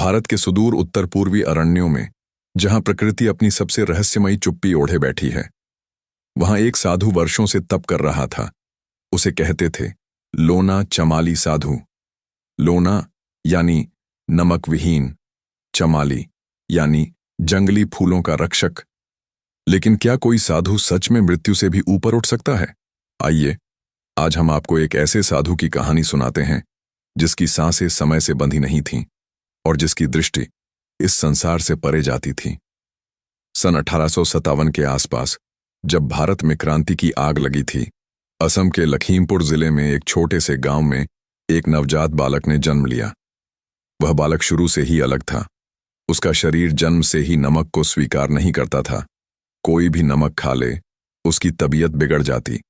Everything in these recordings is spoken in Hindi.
भारत के सुदूर उत्तर पूर्वी अरण्यों में, जहां प्रकृति अपनी सबसे रहस्यमयी चुप्पी ओढ़े बैठी है, वहां एक साधु वर्षों से तप कर रहा था। उसे कहते थे लोना चमाली साधु। लोना यानी नमक विहीन, चमाली यानी जंगली फूलों का रक्षक। लेकिन क्या कोई साधु सच में मृत्यु से भी ऊपर उठ सकता है? आइए, आज हम आपको एक ऐसे साधु की कहानी सुनाते हैं जिसकी सांसें समय से बंधी नहीं थीं और जिसकी दृष्टि इस संसार से परे जाती थी। सन 1857 के आसपास, जब भारत में क्रांति की आग लगी थी, असम के लखीमपुर जिले में एक छोटे से गांव में एक नवजात बालक ने जन्म लिया। वह बालक शुरू से ही अलग था। उसका शरीर जन्म से ही नमक को स्वीकार नहीं करता था। कोई भी नमक खा ले, उसकी तबीयत बिगड़ जाती।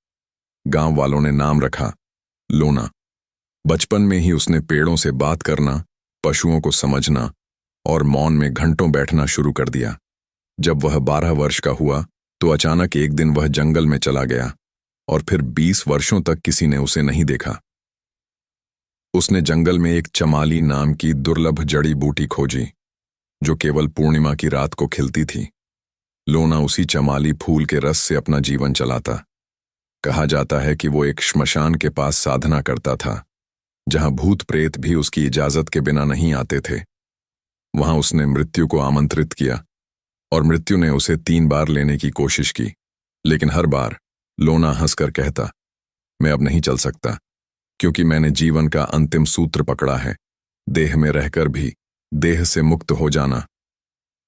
गांव वालों ने नाम रखा लोना। बचपन में ही उसने पेड़ों से बात करना, पशुओं को समझना और मौन में घंटों बैठना शुरू कर दिया। जब वह 12 वर्ष का हुआ तो अचानक एक दिन वह जंगल में चला गया और फिर 20 वर्षों तक किसी ने उसे नहीं देखा। उसने जंगल में एक चमाली नाम की दुर्लभ जड़ी बूटी खोजी, जो केवल पूर्णिमा की रात को खिलती थी। लोना उसी चमाली फूल के रस से अपना जीवन चलाता। कहा जाता है कि वो एक श्मशान के पास साधना करता था, जहां भूत प्रेत भी उसकी इजाजत के बिना नहीं आते थे। वहां उसने मृत्यु को आमंत्रित किया और मृत्यु ने उसे 3 बार लेने की कोशिश की, लेकिन हर बार लोना हंसकर कहता, मैं अब नहीं चल सकता, क्योंकि मैंने जीवन का अंतिम सूत्र पकड़ा है, देह में रहकर भी देह से मुक्त हो जाना।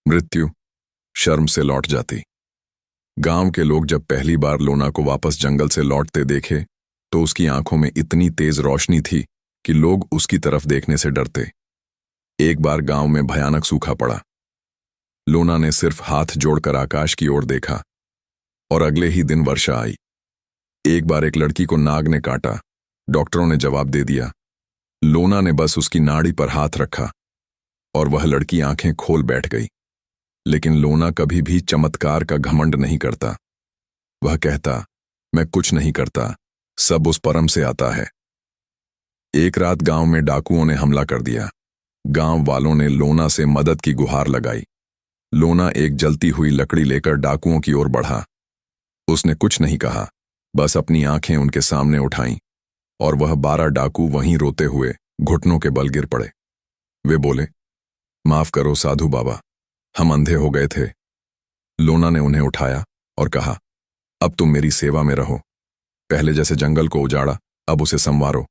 मृत्यु शर्म से लौट जाती। गांव के लोग जब पहली बार लोना को वापस जंगल से लौटते देखे तो उसकी आंखों में इतनी तेज रोशनी थी कि लोग उसकी तरफ देखने से डरते। एक बार गांव में भयानक सूखा पड़ा। लोना ने सिर्फ हाथ जोड़कर आकाश की ओर देखा और अगले ही दिन वर्षा आई। एक बार एक लड़की को नाग ने काटा। डॉक्टरों ने जवाब दे दिया। लोना ने बस उसकी नाड़ी पर हाथ रखा और वह लड़की आंखें खोल बैठ गई। लेकिन लोना कभी भी चमत्कार का घमंड नहीं करता। वह कहता, मैं कुछ नहीं करता, सब उस परम से आता है। एक रात गांव में डाकुओं ने हमला कर दिया। गांव वालों ने लोना से मदद की गुहार लगाई। लोना एक जलती हुई लकड़ी लेकर डाकुओं की ओर बढ़ा। उसने कुछ नहीं कहा, बस अपनी आंखें उनके सामने उठाईं और वह 12 डाकू वहीं रोते हुए घुटनों के बल गिर पड़े। वे बोले, माफ करो साधु बाबा, हम अंधे हो गए थे। लोना ने उन्हें उठाया और कहा, अब तुम मेरी सेवा में रहो। पहले जैसे जंगल को उजाड़ा, अब उसे संवारो।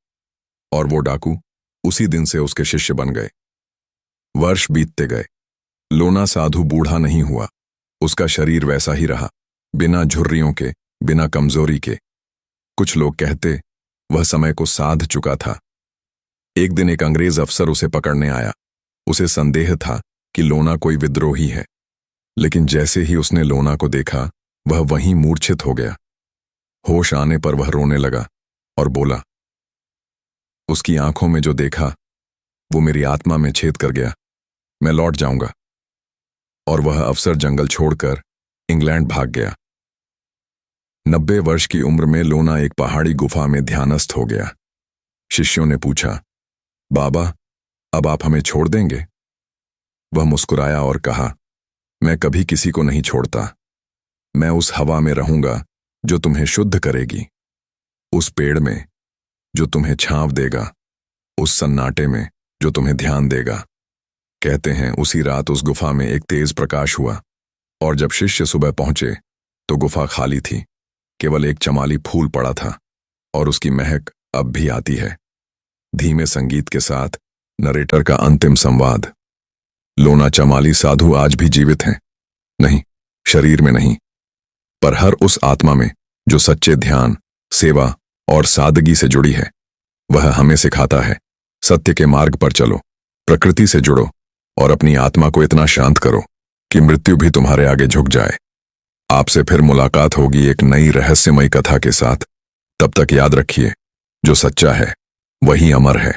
और वो डाकू उसी दिन से उसके शिष्य बन गए। वर्ष बीतते गए। लोना साधु बूढ़ा नहीं हुआ। उसका शरीर वैसा ही रहा, बिना झुर्रियों के, बिना कमजोरी के। कुछ लोग कहते वह समय को साध चुका था। एक दिन एक अंग्रेज अफसर उसे पकड़ने आया। उसे संदेह था कि लोना कोई विद्रोही है, लेकिन जैसे ही उसने लोना को देखा, वह वहीं मूर्छित हो गया। होश आने पर वह रोने लगा और बोला, उसकी आंखों में जो देखा वो मेरी आत्मा में छेद कर गया। मैं लौट जाऊंगा। और वह अफसर जंगल छोड़कर इंग्लैंड भाग गया। 90 वर्ष की उम्र में लोना एक पहाड़ी गुफा में ध्यानस्थ हो गया। शिष्यों ने पूछा, बाबा, अब आप हमें छोड़ देंगे? वह मुस्कुराया और कहा, मैं कभी किसी को नहीं छोड़ता। मैं उस हवा में रहूंगा जो तुम्हें शुद्ध करेगी, उस पेड़ में जो तुम्हें छांव देगा, उस सन्नाटे में जो तुम्हें ध्यान देगा। कहते हैं उसी रात उस गुफा में एक तेज प्रकाश हुआ और जब शिष्य सुबह पहुंचे तो गुफा खाली थी। केवल एक चमाली फूल पड़ा था और उसकी महक अब भी आती है। धीमे संगीत के साथ नरेटर का अंतिम संवाद। लोना चमाली साधु आज भी जीवित हैं, नहीं, शरीर में नहीं, पर हर उस आत्मा में जो सच्चे ध्यान, सेवा और सादगी से जुड़ी है। वह हमें सिखाता है, सत्य के मार्ग पर चलो, प्रकृति से जुड़ो और अपनी आत्मा को इतना शांत करो कि मृत्यु भी तुम्हारे आगे झुक जाए। आपसे फिर मुलाकात होगी एक नई रहस्यमयी कथा के साथ। तब तक याद रखिए, जो सच्चा है वही अमर है।